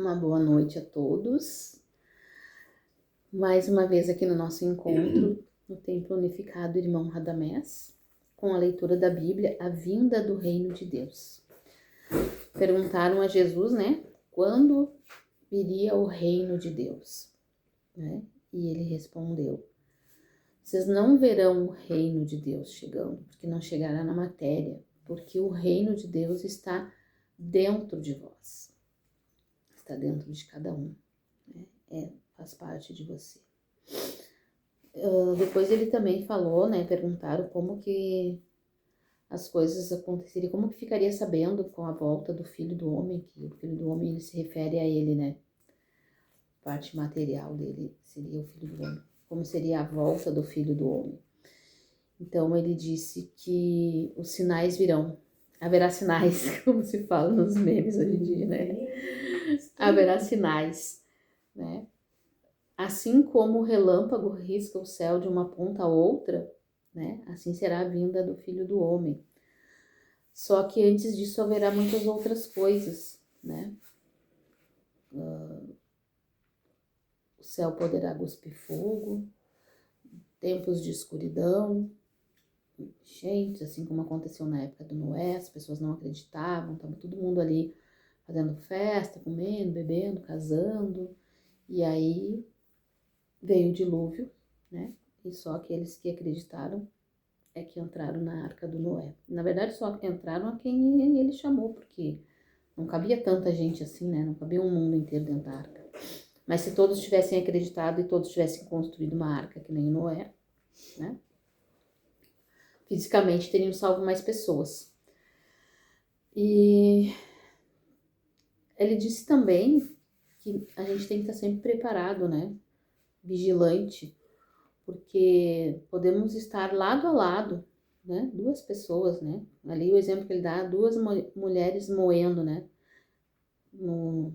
Uma boa noite a todos. Mais uma vez aqui no nosso encontro no Templo Unificado Irmão Radamés, com a leitura da Bíblia, a vinda do Reino de Deus. Perguntaram a Jesus, né, quando viria o Reino de Deus, né? E ele respondeu: vocês não verão o Reino de Deus chegando, porque não chegará na matéria, porque o Reino de Deus está dentro de vós. Está dentro de cada um, né? Faz parte de você. Depois ele também falou, né? Perguntaram como que as coisas aconteceriam, como que ficaria sabendo com a volta do Filho do Homem, que o Filho do Homem ele se refere a ele, né? Parte material dele seria o Filho do Homem. Como seria a volta do Filho do Homem? Então ele disse que os sinais virão. Haverá sinais, como se fala nos memes hoje em dia, né? Haverá sinais, né? Assim como o relâmpago risca o céu de uma ponta a outra, né? Assim será a vinda do Filho do Homem. Só que antes disso haverá muitas outras coisas, né? O céu poderá cuspir fogo, tempos de escuridão, gente, assim como aconteceu na época do Noé, as pessoas não acreditavam, estava todo mundo ali fazendo festa, comendo, bebendo, casando, e aí veio o dilúvio, né? E só aqueles que acreditaram é que entraram na arca do Noé. Na verdade, só entraram a quem ele chamou, porque não cabia tanta gente assim, né? Não cabia um mundo inteiro dentro da arca. Mas se todos tivessem acreditado e todos tivessem construído uma arca que nem Noé, né? Fisicamente teriam salvo mais pessoas. E ele disse também que a gente tem que estar sempre preparado, né? Vigilante, porque podemos estar lado a lado, né? Duas pessoas, né? Ali o exemplo que ele dá, duas mulheres moendo, né? No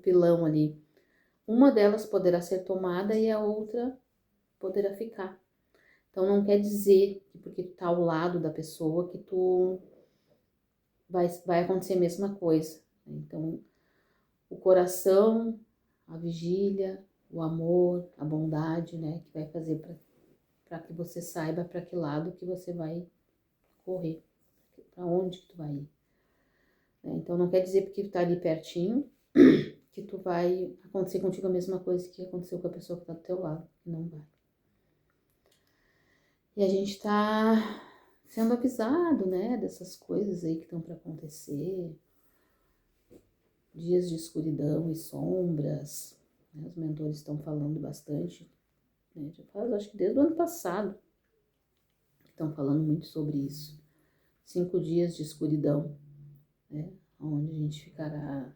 pilão ali. Uma delas poderá ser tomada e a outra poderá ficar. Então não quer dizer que porque tu tá ao lado da pessoa que tu vai acontecer a mesma coisa. Então o coração, a vigília, o amor, a bondade, né? Que vai fazer para que você saiba para que lado que você vai correr, para onde que tu vai ir. Então não quer dizer porque tu tá ali pertinho que tu vai acontecer contigo a mesma coisa que aconteceu com a pessoa que tá do teu lado, não vai. E a gente tá sendo avisado, né, dessas coisas aí que estão para acontecer, dias de escuridão e sombras, né? Os mentores estão falando bastante, né? Já faz, acho que desde o ano passado, estão falando muito sobre isso. 5 dias de escuridão, né? Onde a gente ficará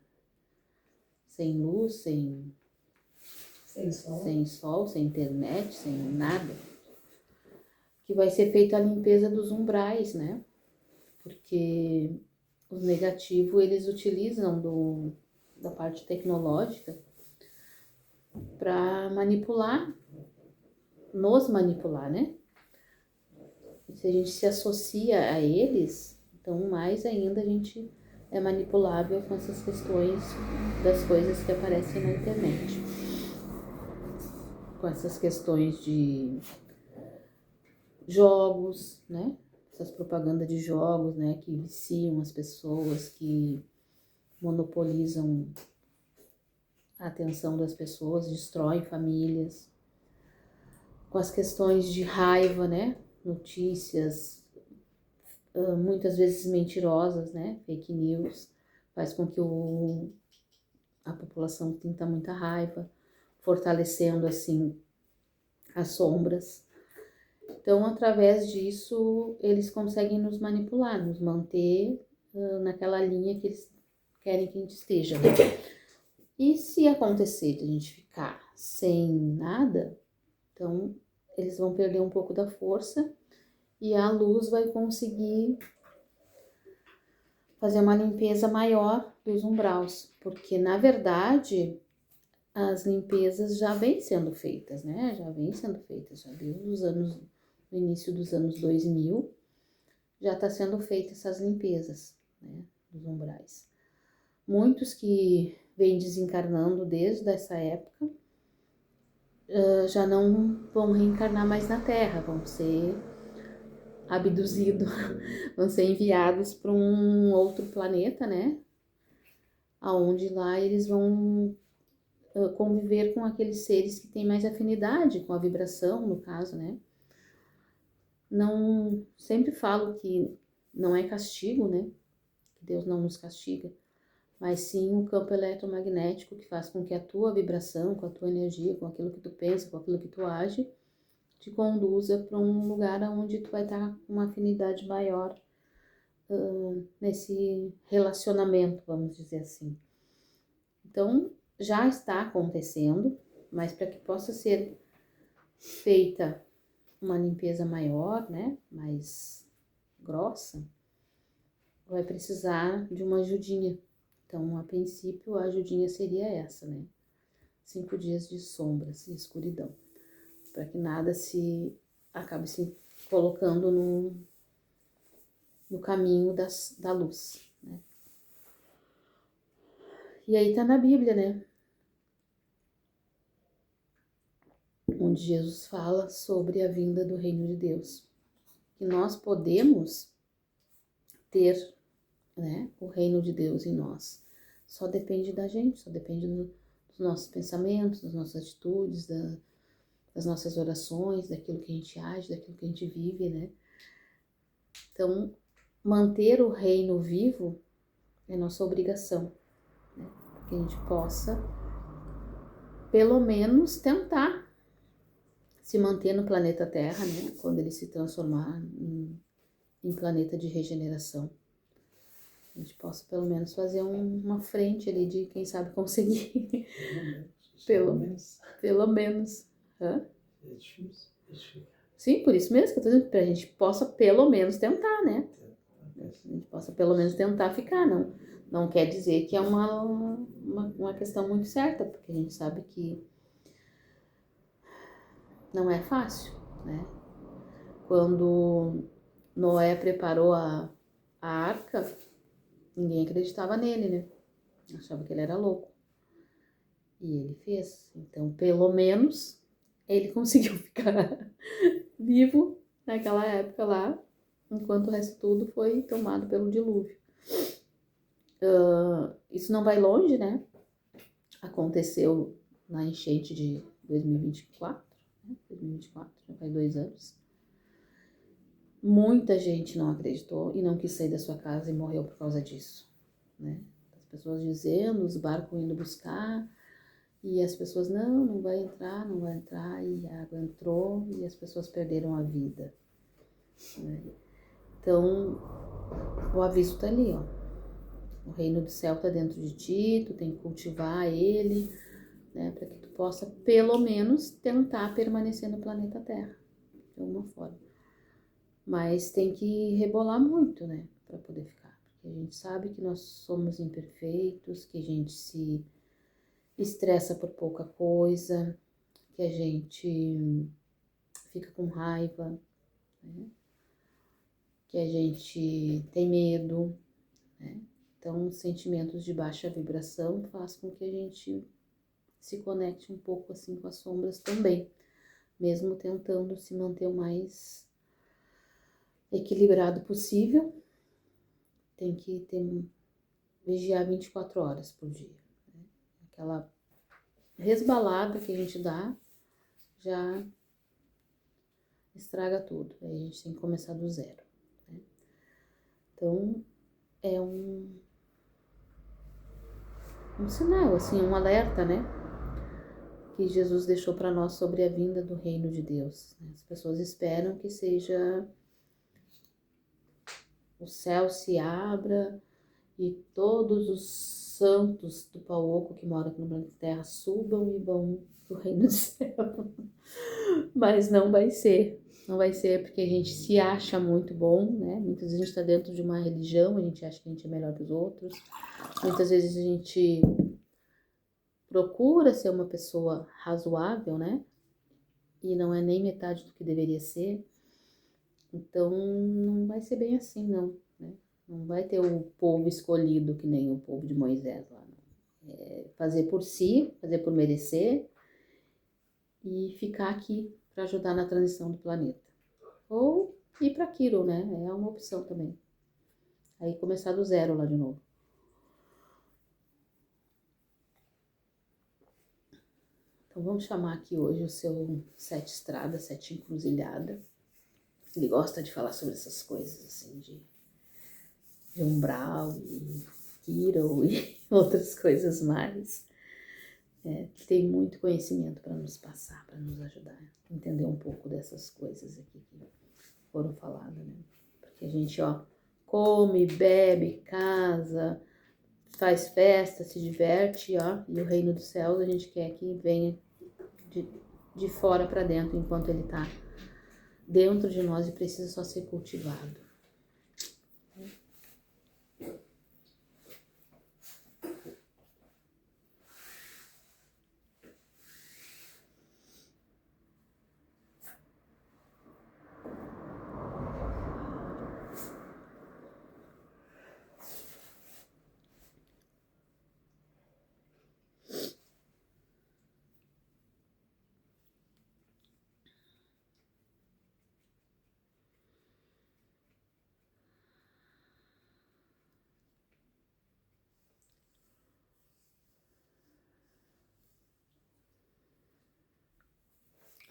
sem luz, sem sol, sem internet, sem nada. Que vai ser feita a limpeza dos umbrais, né? Porque os negativos, eles utilizam da parte tecnológica para nos manipular, né? E se a gente se associa a eles, então mais ainda a gente é manipulável com essas questões das coisas que aparecem na internet. Com essas questões de jogos, né? Essas propagandas de jogos, né? Que viciam as pessoas, que monopolizam a atenção das pessoas, destroem famílias. Com as questões de raiva, né? Notícias, muitas vezes mentirosas, né? Fake news, faz com que a população sinta muita raiva, fortalecendo, assim, as sombras. Então, através disso, eles conseguem nos manipular, nos manter naquela linha que eles querem que a gente esteja, né? E se acontecer de a gente ficar sem nada, então eles vão perder um pouco da força e a luz vai conseguir fazer uma limpeza maior dos umbrais, porque na verdade as limpezas já vêm sendo feitas, né? Já desde no início dos anos 2000, já está sendo feitas essas limpezas, né? Dos umbrais. Muitos que vêm desencarnando desde essa época, já não vão reencarnar mais na Terra, vão ser abduzidos, vão ser enviados para um outro planeta, né? Aonde lá eles vão conviver com aqueles seres que têm mais afinidade com a vibração, no caso, né? Não, sempre falo que não é castigo, né? Que Deus não nos castiga, mas sim o campo eletromagnético que faz com que a tua vibração, com a tua energia, com aquilo que tu pensa, com aquilo que tu age, te conduza para um lugar onde tu vai estar com uma afinidade maior nesse relacionamento, vamos dizer assim. Então, já está acontecendo, mas para que possa ser feita uma limpeza maior, né, mais grossa, vai precisar de uma ajudinha. Então, a princípio, a ajudinha seria essa, né? 5 dias de sombras e escuridão, para que nada se acabe se colocando no caminho da luz, né? E aí tá na Bíblia, né? Onde Jesus fala sobre a vinda do reino de Deus. Que nós podemos ter, né, o reino de Deus em nós. Só depende da gente, só depende dos nossos pensamentos, das nossas atitudes, das nossas orações, daquilo que a gente age, daquilo que a gente vive, né? Então, manter o reino vivo é nossa obrigação, né? Para que a gente possa, pelo menos, tentar se manter no planeta Terra, né? Quando ele se transformar em planeta de regeneração. A gente possa, pelo menos, fazer uma frente ali de, quem sabe, conseguir. Pelo menos. Hã? É difícil. Sim, por isso mesmo que eu tô dizendo, pra gente possa pelo menos tentar, né? A gente possa pelo menos tentar ficar, não quer dizer que é uma questão muito certa, porque a gente sabe que não é fácil, né? Quando Noé preparou a arca, ninguém acreditava nele, né? Achava que ele era louco. E ele fez. Então, pelo menos, ele conseguiu ficar vivo naquela época lá, enquanto o resto tudo foi tomado pelo dilúvio. Isso não vai longe, né? Aconteceu na enchente de 2024, né? 2024, já faz 2 anos. Muita gente não acreditou e não quis sair da sua casa e morreu por causa disso, né? As pessoas dizendo, os barcos indo buscar, e as pessoas, não vai entrar, e a água entrou e as pessoas perderam a vida, né? Então, o aviso tá ali, ó. O reino do céu tá dentro de ti, tu tem que cultivar ele, né? Para que tu possa, pelo menos, tentar permanecer no planeta Terra, de alguma forma. Mas tem que rebolar muito, né? Para poder ficar. Porque a gente sabe que nós somos imperfeitos, que a gente se estressa por pouca coisa, que a gente fica com raiva, né? Que a gente tem medo, né? Então, sentimentos de baixa vibração faz com que a gente se conecte um pouco assim com as sombras também, mesmo tentando se manter o mais equilibrado possível. Tem que vigiar 24 horas por dia, né? Aquela resbalada que a gente dá já estraga tudo. Aí a gente tem que começar do zero, né? Então, é um sinal, assim, um alerta, né? Que Jesus deixou para nós sobre a vinda do reino de Deus, né? As pessoas esperam que seja o céu se abra e todos os santos do pau oco que moram aqui no planeta Terra subam e vão pro reino do céu. Mas não vai ser. Não vai ser porque a gente se acha muito bom, né? Muitas vezes a gente está dentro de uma religião, a gente acha que a gente é melhor que os outros. Muitas vezes a gente procura ser uma pessoa razoável, né? E não é nem metade do que deveria ser. Então, não vai ser bem assim, não, né? Não vai ter o povo escolhido que nem o povo de Moisés lá, não. fazer por si, fazer por merecer e ficar aqui para ajudar na transição do planeta. Ou ir para Quirón, né? É uma opção também. Aí começar do zero lá de novo. Então vamos chamar aqui hoje o seu Sete Estradas, Sete Encruzilhada. Ele gosta de falar sobre essas coisas assim de umbral e Quirón e outras coisas mais. Tem muito conhecimento para nos passar, para nos ajudar a entender um pouco dessas coisas aqui que foram faladas, né? Porque a gente, come, bebe, casa, faz festa, se diverte, e o reino dos céus a gente quer que venha de fora para dentro, enquanto ele está dentro de nós e precisa só ser cultivado.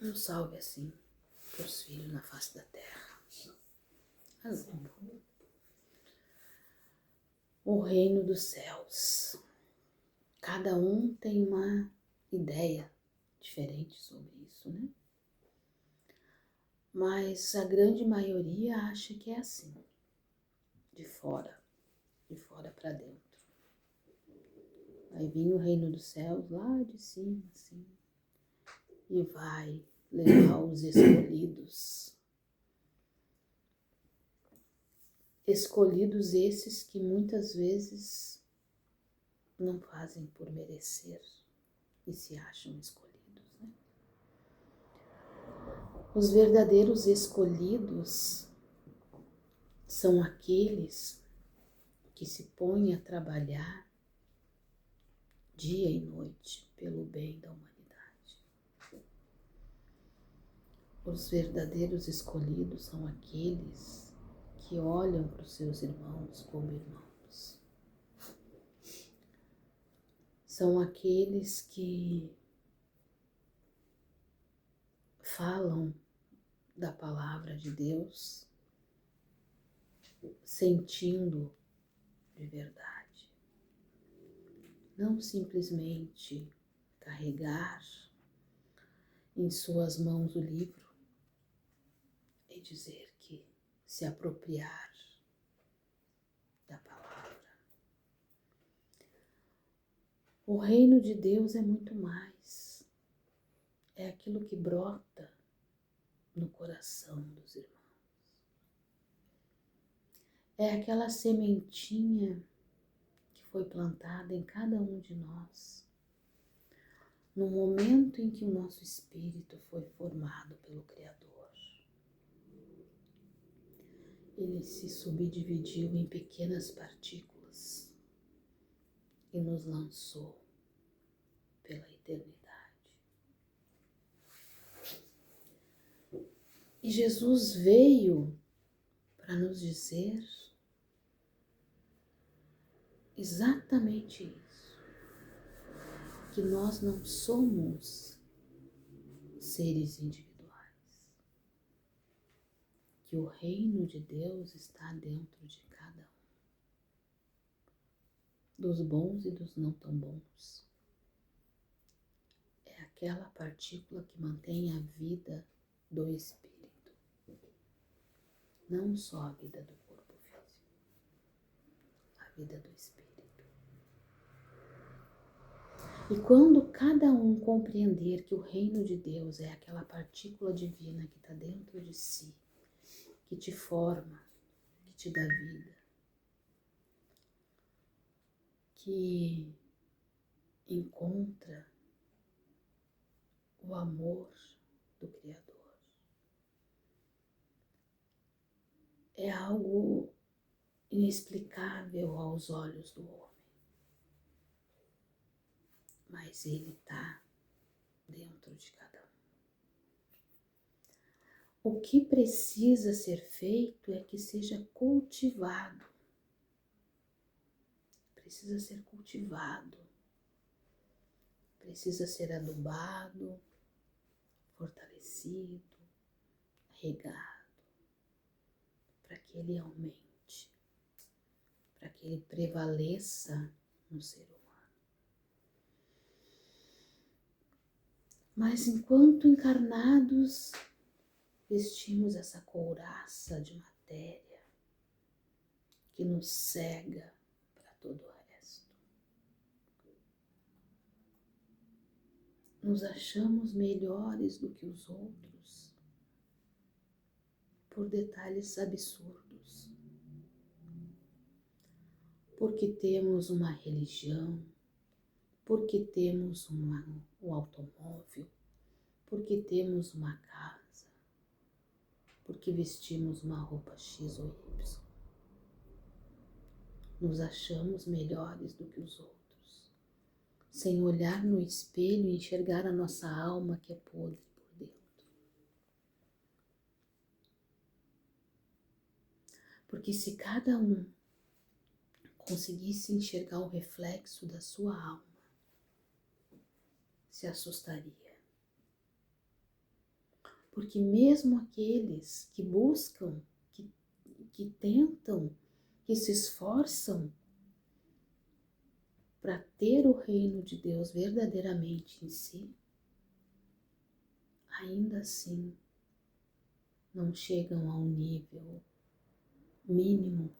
Um salve assim para os filhos na face da terra. O reino dos céus. Cada um tem uma ideia diferente sobre isso, né? Mas a grande maioria acha que é assim, de fora para dentro. Vai vir o reino dos céus lá de cima, assim, e vai levar os escolhidos. Escolhidos esses que muitas vezes não fazem por merecer e se acham escolhidos, né? Os verdadeiros escolhidos são aqueles que se põem a trabalhar dia e noite pelo bem da humanidade. Os verdadeiros escolhidos são aqueles que olham para os seus irmãos como irmãos. São aqueles que falam da palavra de Deus sentindo de verdade. Não simplesmente carregar em suas mãos o livro e dizer que se apropriar da palavra. O reino de Deus é muito mais. É aquilo que brota no coração dos irmãos. É aquela sementinha que foi plantada em cada um de nós, no momento em que o nosso espírito foi formado pelo Criador. Ele se subdividiu em pequenas partículas e nos lançou pela eternidade. E Jesus veio para nos dizer exatamente isso, que nós não somos seres individuais, que o reino de Deus está dentro de cada um, dos bons e dos não tão bons. É aquela partícula que mantém a vida do espírito, não só a vida do corpo físico, a vida do espírito. E quando cada um compreender que o reino de Deus é aquela partícula divina que está dentro de si, que te forma, que te dá vida, que encontra o amor do Criador, é algo inexplicável aos olhos do homem. mas Ele está dentro de cada um. O que precisa ser feito é que seja cultivado. Precisa ser cultivado. Precisa ser adubado, fortalecido, regado, para que ele aumente, para que ele prevaleça no ser humano. Mas enquanto encarnados, vestimos essa couraça de matéria que nos cega para todo o resto. Nos achamos melhores do que os outros por detalhes absurdos. Porque temos uma religião, porque temos um automóvel, porque temos uma casa, porque vestimos uma roupa X ou Y. Nos achamos melhores do que os outros, sem olhar no espelho e enxergar a nossa alma que é podre por dentro. Porque se cada um conseguisse enxergar o reflexo da sua alma, se assustaria. Porque mesmo aqueles que buscam, que tentam, que se esforçam para ter o reino de Deus verdadeiramente em si, ainda assim não chegam ao nível mínimo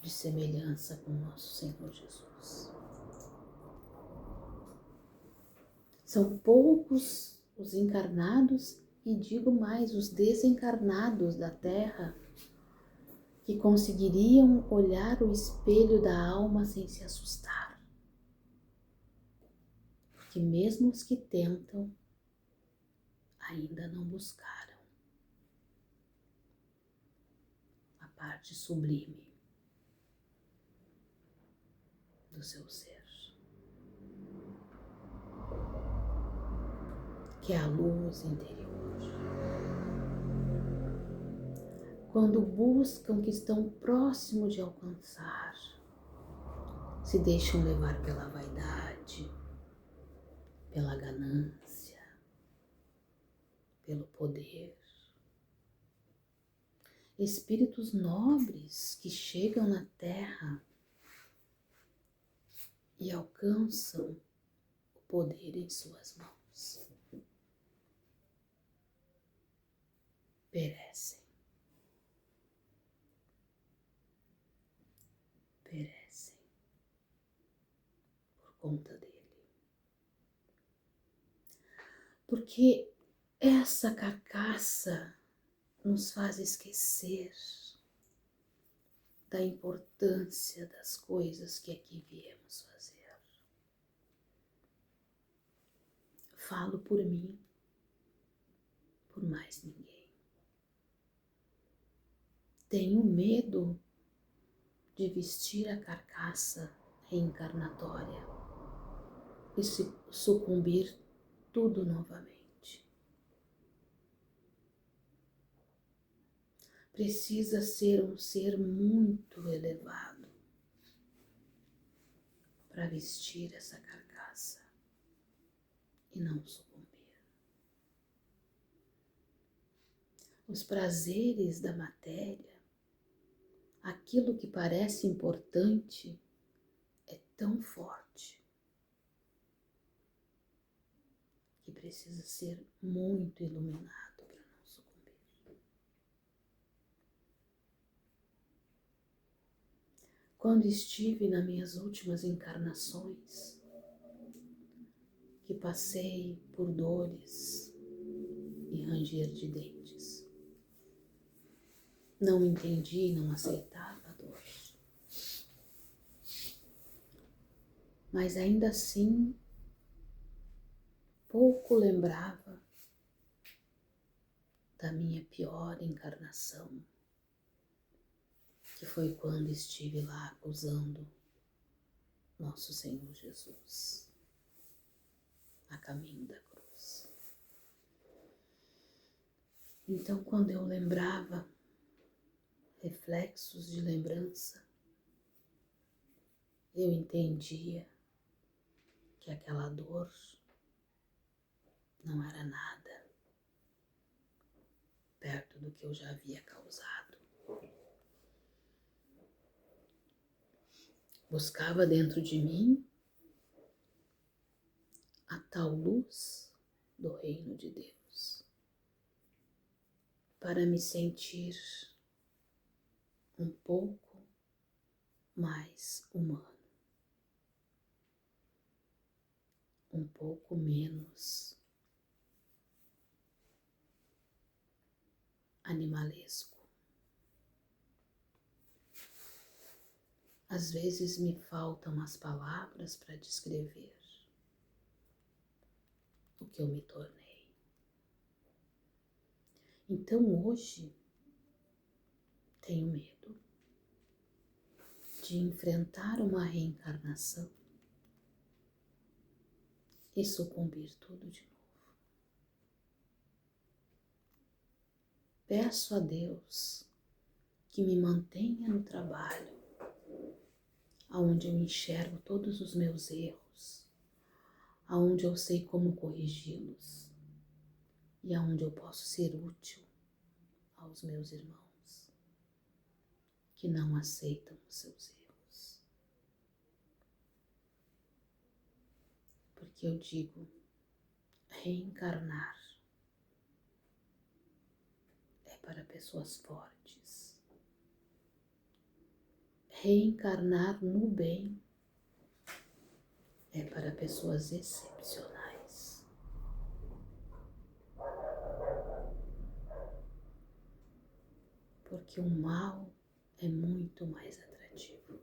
de semelhança com o nosso Senhor Jesus. São poucos os encarnados, e digo mais, os desencarnados da Terra, que conseguiriam olhar o espelho da alma sem se assustar. Porque mesmo os que tentam, ainda não buscaram a parte sublime do seu ser, que é a luz interior. Quando buscam o que estão próximos de alcançar, se deixam levar pela vaidade, pela ganância, pelo poder. Espíritos nobres que chegam na Terra e alcançam o poder em suas mãos, perecem. Perecem por conta dele. Porque essa carcaça nos faz esquecer da importância das coisas que aqui viemos fazer. Falo por mim, por mais ninguém. Tenho medo de vestir a carcaça reencarnatória e sucumbir tudo novamente. Precisa ser um ser muito elevado para vestir essa carcaça e não sucumbir. Os prazeres da matéria, aquilo que parece importante, é tão forte que precisa ser muito iluminado para não sucumbir. Quando estive nas minhas últimas encarnações, que passei por dores e ranger de dentes, não entendi, não aceitava a dor. Mas ainda assim, pouco lembrava da minha pior encarnação, que foi quando estive lá acusando nosso Senhor Jesus. caminho da cruz. Então, quando eu lembrava reflexos de lembrança, eu entendia que aquela dor não era nada perto do que eu já havia causado. Buscava dentro de mim a tal luz do reino de Deus, para me sentir um pouco mais humano, um pouco menos animalesco. Às vezes me faltam as palavras para descrever o que eu me tornei. Então hoje tenho medo de enfrentar uma reencarnação e sucumbir tudo de novo. Peço a Deus que me mantenha no trabalho, aonde eu enxergo todos os meus erros, aonde eu sei como corrigi-los e aonde eu posso ser útil aos meus irmãos que não aceitam os seus erros. Porque eu digo, reencarnar é para pessoas fortes. Reencarnar no bem é para pessoas excepcionais. Porque o mal é muito mais atrativo.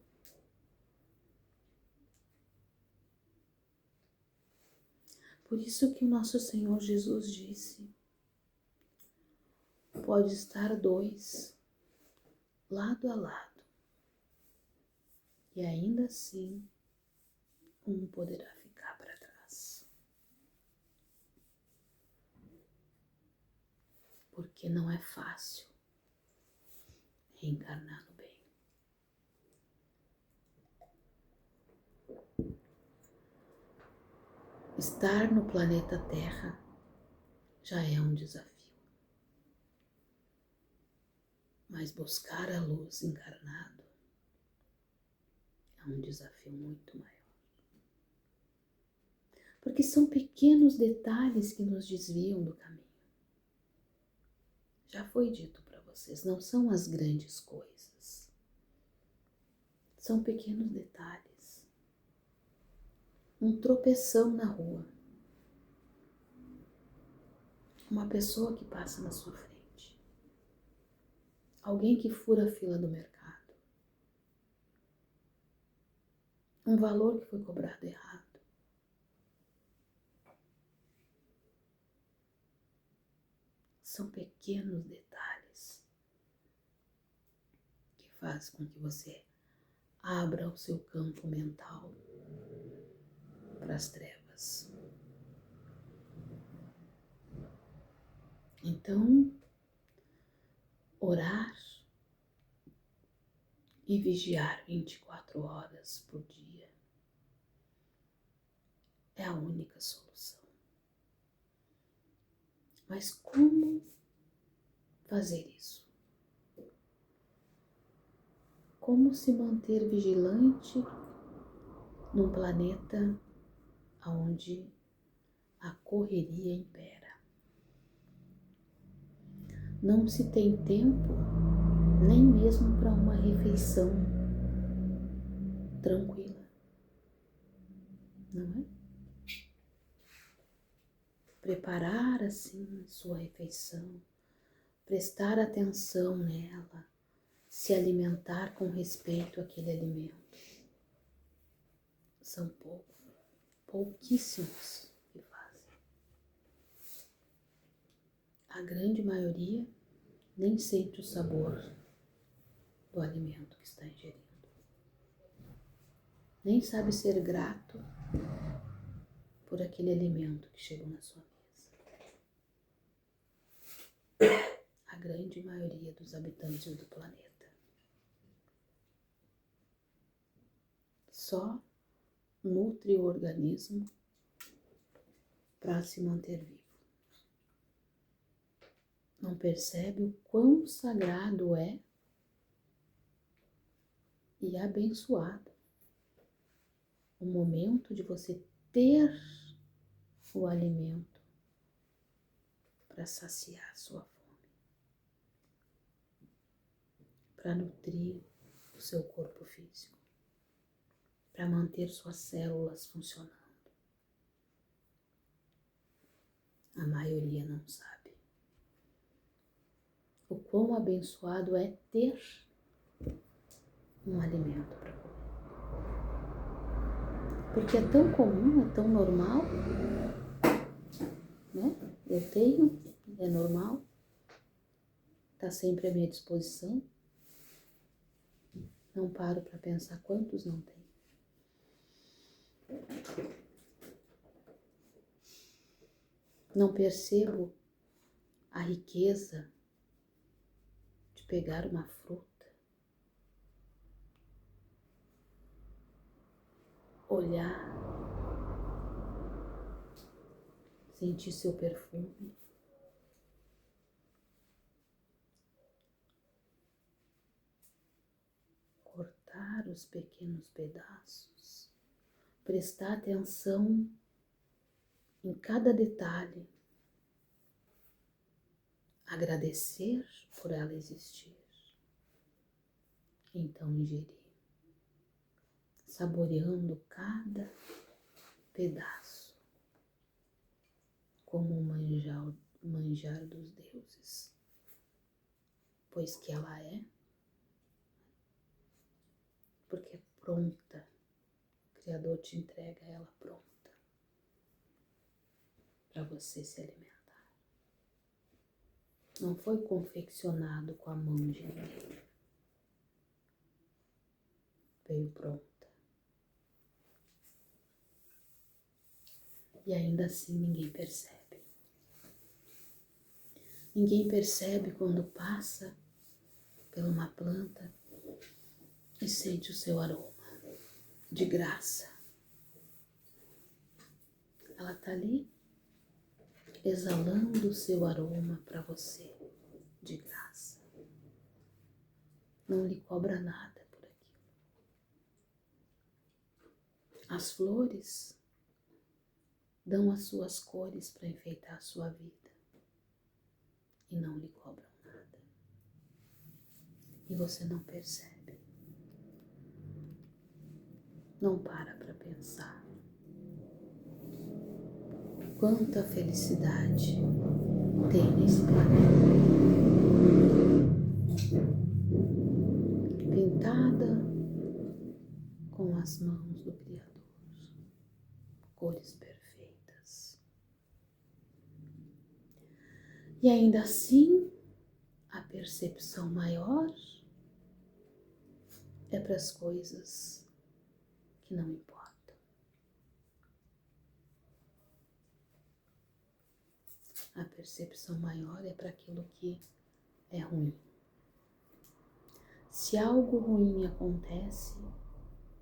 Por isso que o nosso Senhor Jesus disse, pode estar dois lado a lado, e ainda assim um poderá ficar para trás. Porque não é fácil reencarnar no bem. Estar no planeta Terra já é um desafio. Mas buscar a luz encarnado é um desafio muito maior. Porque são pequenos detalhes que nos desviam do caminho. Já foi dito para vocês, não são as grandes coisas. São pequenos detalhes. Um tropeção na rua. Uma pessoa que passa na sua frente. Alguém que fura a fila do mercado. Um valor que foi cobrado errado. São pequenos detalhes que fazem com que você abra o seu campo mental para as trevas. Então, orar e vigiar 24 horas por dia é a única solução. Mas como fazer isso? Como se manter vigilante num planeta onde a correria impera? Não se tem tempo nem mesmo para uma refeição tranquila, não é? Preparar assim sua refeição, prestar atenção nela, se alimentar com respeito àquele alimento. São pouquíssimos que fazem. A grande maioria nem sente o sabor do alimento que está ingerindo. Nem sabe ser grato por aquele alimento que chegou na sua mesa. A grande maioria dos habitantes do planeta só nutre o organismo para se manter vivo. Não percebe o quão sagrado é e abençoado o momento de você ter o alimento para saciar sua fome, para nutrir o seu corpo físico, para manter suas células funcionando. A maioria não sabe o quão abençoado é ter um alimento para comer. Porque é tão comum, é tão normal, né? Eu tenho, é normal, está sempre à minha disposição. Não paro para pensar quantos não tem. Não percebo a riqueza de pegar uma fruta, olhar, sentir seu perfume, cortar os pequenos pedaços, prestar atenção em cada detalhe, agradecer por ela existir, então ingerir, saboreando cada pedaço como um manjar dos deuses, pois que ela é, porque é pronta, o Criador te entrega ela pronta para você se alimentar. Não foi confeccionado com a mão de ninguém. Veio pronta. E ainda assim ninguém percebe. Ninguém percebe quando passa por uma planta e sente o seu aroma de graça. Ela está ali exalando o seu aroma para você de graça. Não lhe cobra nada por aquilo. As flores dão as suas cores para enfeitar a sua vida e não lhe cobram nada. E você não percebe. Não para pensar. Quanta felicidade tem nesse planeta. Pintada com as mãos do Criador. Cores perfeitas. E ainda assim, a percepção maior é para as coisas que não importam. A percepção maior é para aquilo que é ruim. Se algo ruim acontece,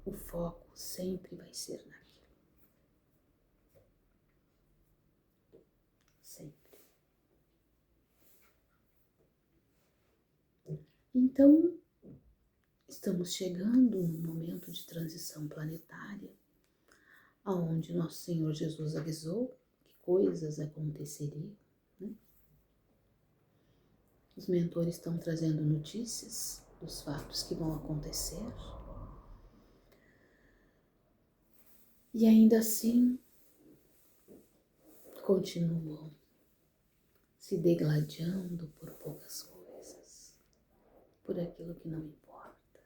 o foco sempre vai ser naquilo. Sempre. Então, estamos chegando num momento de transição planetária, onde nosso Senhor Jesus avisou que coisas aconteceriam. Os mentores estão trazendo notícias dos fatos que vão acontecer. E ainda assim, continuam se degladiando por poucas coisas, por aquilo que não importa.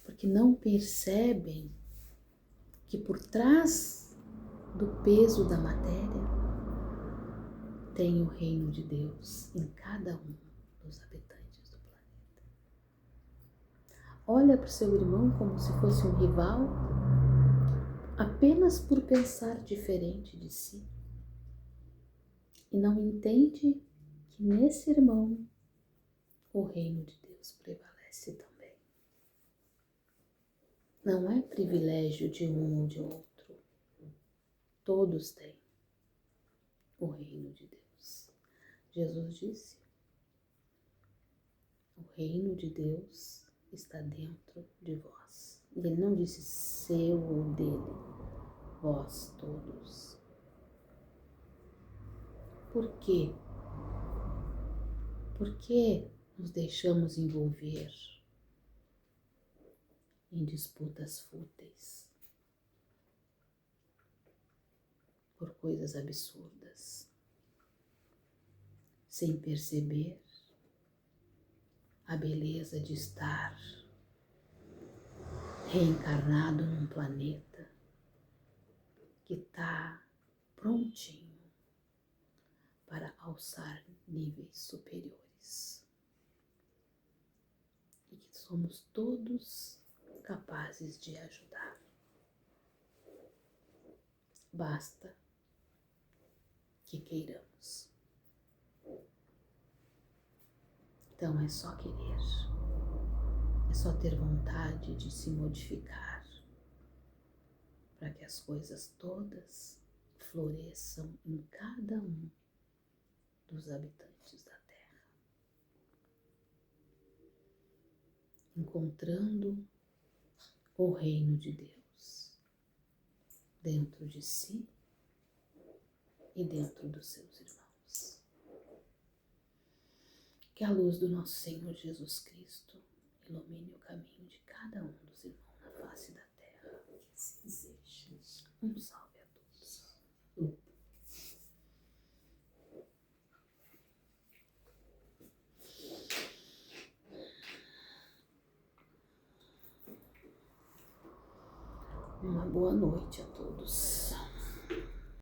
Porque não percebem que por trás do peso da matéria tem o reino de Deus em cada um dos habitantes do planeta. Olha para o seu irmão como se fosse um rival apenas por pensar diferente de si e não entende que nesse irmão o reino de Deus prevalece também. Não é privilégio de um ou de outro. Todos têm o reino de Deus. Jesus disse: o reino de Deus está dentro de vós. E ele não disse seu ou dele, vós todos. Por quê? Por que nos deixamos envolver em disputas fúteis por coisas absurdas, sem perceber a beleza de estar reencarnado num planeta que está prontinho para alçar níveis superiores e que somos todos capazes de ajudar. Basta que queiramos. Então é só querer, é só ter vontade de se modificar para que as coisas todas floresçam em cada um dos habitantes da Terra, encontrando o reino de Deus dentro de si e dentro dos seus irmãos. Que a luz do nosso Senhor Jesus Cristo ilumine o caminho de cada um dos irmãos na face da terra. Que assim seja. Um salve a todos. Uma boa noite a todos.